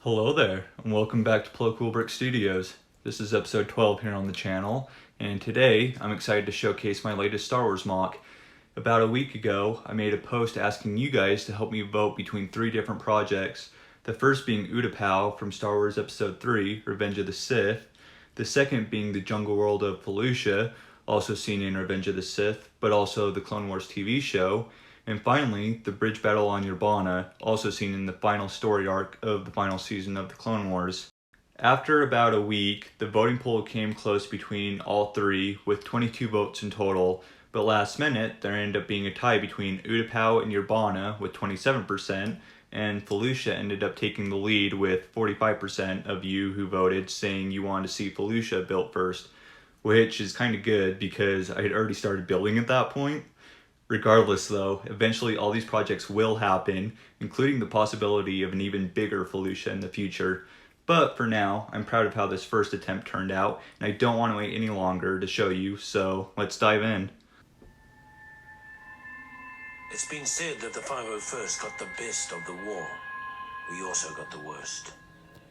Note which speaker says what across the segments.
Speaker 1: Hello there, and welcome back to Cool Brick Studios. This is episode 12 here on the channel, and today I'm excited to showcase my latest Star Wars MOC. About a week ago, I made a post asking you guys to help me vote between 3 different projects. The first being Utapau from Star Wars Episode 3, Revenge of the Sith. The second being the jungle world of Felucia, also seen in Revenge of the Sith, but also the Clone Wars TV show. And finally, the bridge battle on Urbana, also seen in the final story arc of the final season of the Clone Wars. After about a week, the voting poll came close between all 3, with 22 votes in total, but last minute, there ended up being a tie between Utapau and Urbana with 27%, and Felucia ended up taking the lead with 45% of you who voted saying you wanted to see Felucia built first, which is kind of good because I had already started building at that point. Regardless though, eventually all these projects will happen, including the possibility of an even bigger Felucia in the future. But for now, I'm proud of how this first attempt turned out, and I don't want to wait any longer to show you, so let's dive in.
Speaker 2: It's been said that the 501st got the best of the war. We also got the worst.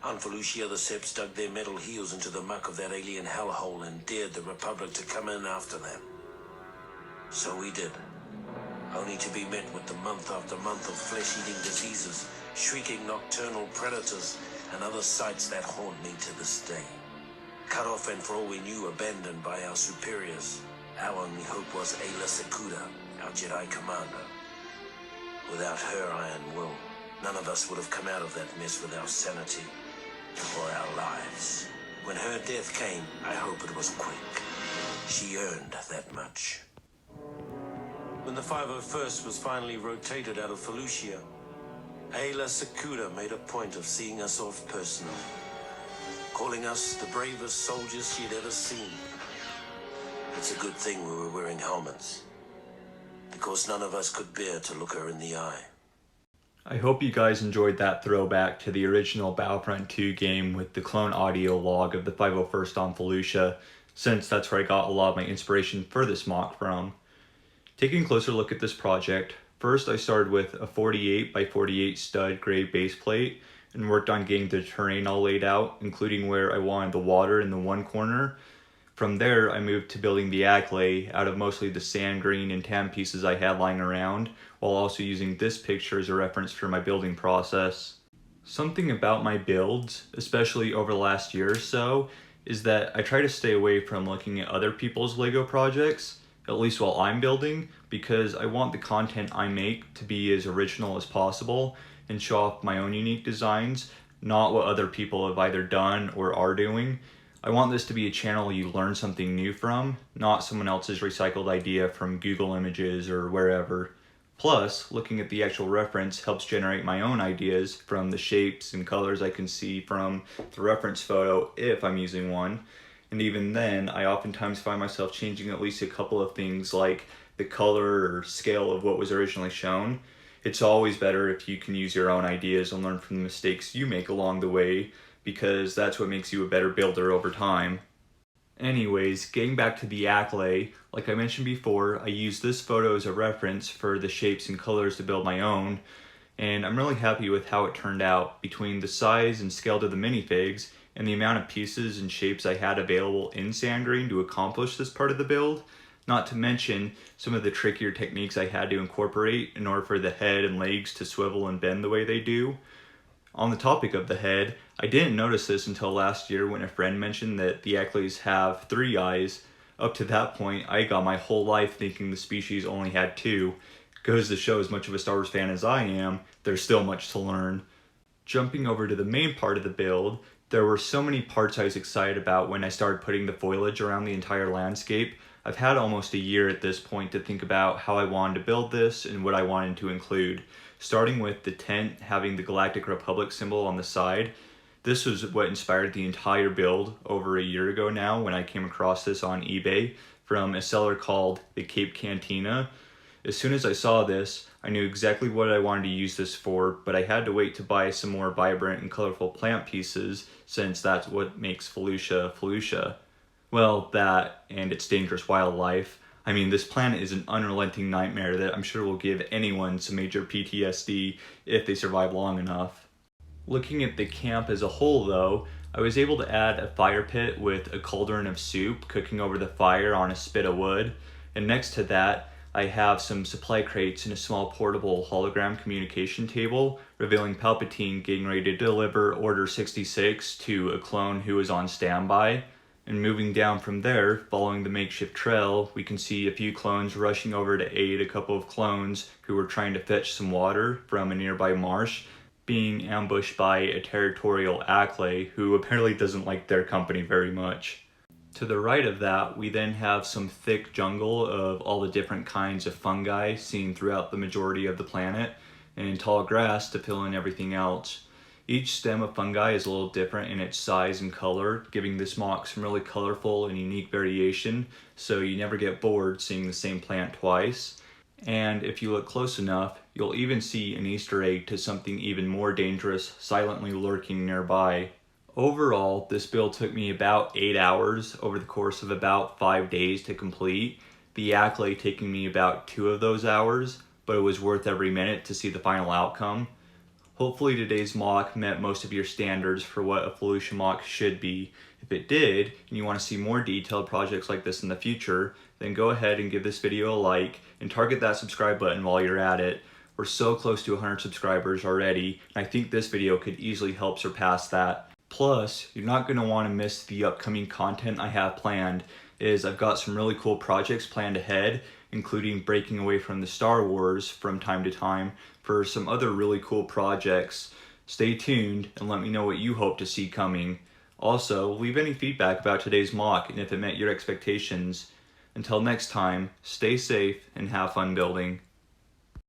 Speaker 2: On Felucia, the Seps dug their metal heels into the muck of that alien hellhole and dared the Republic to come in after them. So we did. Only to be met with the month after month of flesh-eating diseases, shrieking nocturnal predators, and other sights that haunt me to this day. Cut off and for all we knew, abandoned by our superiors. Our only hope was Aayla Secura, our Jedi commander. Without her iron will, none of us would have come out of that mess with our sanity or our lives. When her death came, I hope it was quick. She earned that much. When the 501st was finally rotated out of Felucia, Aayla Secura made a point of seeing us off personally, calling us the bravest soldiers she'd ever seen. It's a good thing we were wearing helmets, because none of us could bear to look her in the eye.
Speaker 1: I hope you guys enjoyed that throwback to the original Battlefront 2 game with the clone audio log of the 501st on Felucia, since that's where I got a lot of my inspiration for this MOC from. Taking a closer look at this project, first I started with a 48 by 48 stud gray base plate and worked on getting the terrain all laid out, including where I wanted the water in the one corner. From there, I moved to building the Acklay out of mostly the sand, green, and tan pieces I had lying around, while also using this picture as a reference for my building process. Something about my builds, especially over the last year or so, is that I try to stay away from looking at other people's LEGO projects, at least while I'm building, because I want the content I make to be as original as possible and show off my own unique designs, not what other people have either done or are doing. I want this to be a channel you learn something new from, not someone else's recycled idea from Google Images or wherever. Plus, looking at the actual reference helps generate my own ideas from the shapes and colors I can see from the reference photo if I'm using one. And even then, I oftentimes find myself changing at least a couple of things like the color or scale of what was originally shown. It's always better if you can use your own ideas and learn from the mistakes you make along the way, because that's what makes you a better builder over time. Anyways, getting back to the Acklay, like I mentioned before, I used this photo as a reference for the shapes and colors to build my own, and I'm really happy with how it turned out between the size and scale to the minifigs and the amount of pieces and shapes I had available in sand green to accomplish this part of the build, not to mention some of the trickier techniques I had to incorporate in order for the head and legs to swivel and bend the way they do. On the topic of the head, I didn't notice this until last year when a friend mentioned that the Acklays have 3 eyes. Up to that point, I got my whole life thinking the species only had 2. Goes to show, as much of a Star Wars fan as I am, there's still much to learn. Jumping over to the main part of the build, there were so many parts I was excited about when I started putting the foliage around the entire landscape. I've had almost a year at this point to think about how I wanted to build this and what I wanted to include. Starting with the tent having the Galactic Republic symbol on the side. This was what inspired the entire build over a year ago now when I came across this on eBay from a seller called the Cape Cantina. As soon as I saw this, I knew exactly what I wanted to use this for, but I had to wait to buy some more vibrant and colorful plant pieces since that's what makes Felucia Felucia. Well, that and its dangerous wildlife. I mean, this planet is an unrelenting nightmare that I'm sure will give anyone some major PTSD if they survive long enough. Looking at the camp as a whole though, I was able to add a fire pit with a cauldron of soup cooking over the fire on a spit of wood, and next to that I have some supply crates and a small portable hologram communication table revealing Palpatine getting ready to deliver Order 66 to a clone who is on standby. And moving down from there, following the makeshift trail, we can see a few clones rushing over to aid a couple of clones who were trying to fetch some water from a nearby marsh, being ambushed by a territorial Acklay who apparently doesn't like their company very much. To the right of that, we then have some thick jungle of all the different kinds of fungi seen throughout the majority of the planet, and tall grass to fill in everything else. Each stem of fungi is a little different in its size and color, giving this MOC some really colorful and unique variation, so you never get bored seeing the same plant twice. And if you look close enough, you'll even see an Easter egg to something even more dangerous silently lurking nearby. Overall, this build took me about 8 hours over the course of about 5 days to complete, the Acklay taking me about 2 of those hours, but it was worth every minute to see the final outcome. Hopefully today's MOC met most of your standards for what a Felucia MOC should be. If it did, and you want to see more detailed projects like this in the future, then go ahead and give this video a like and target that subscribe button while you're at it. We're so close to 100 subscribers already, and I think this video could easily help surpass that. Plus, you're not going to want to miss the upcoming content I have planned, as I've got some really cool projects planned ahead, including breaking away from the Star Wars from time to time for some other really cool projects. Stay tuned and let me know what you hope to see coming. Also, leave any feedback about today's MOC and if it met your expectations. Until next time, stay safe and have fun building.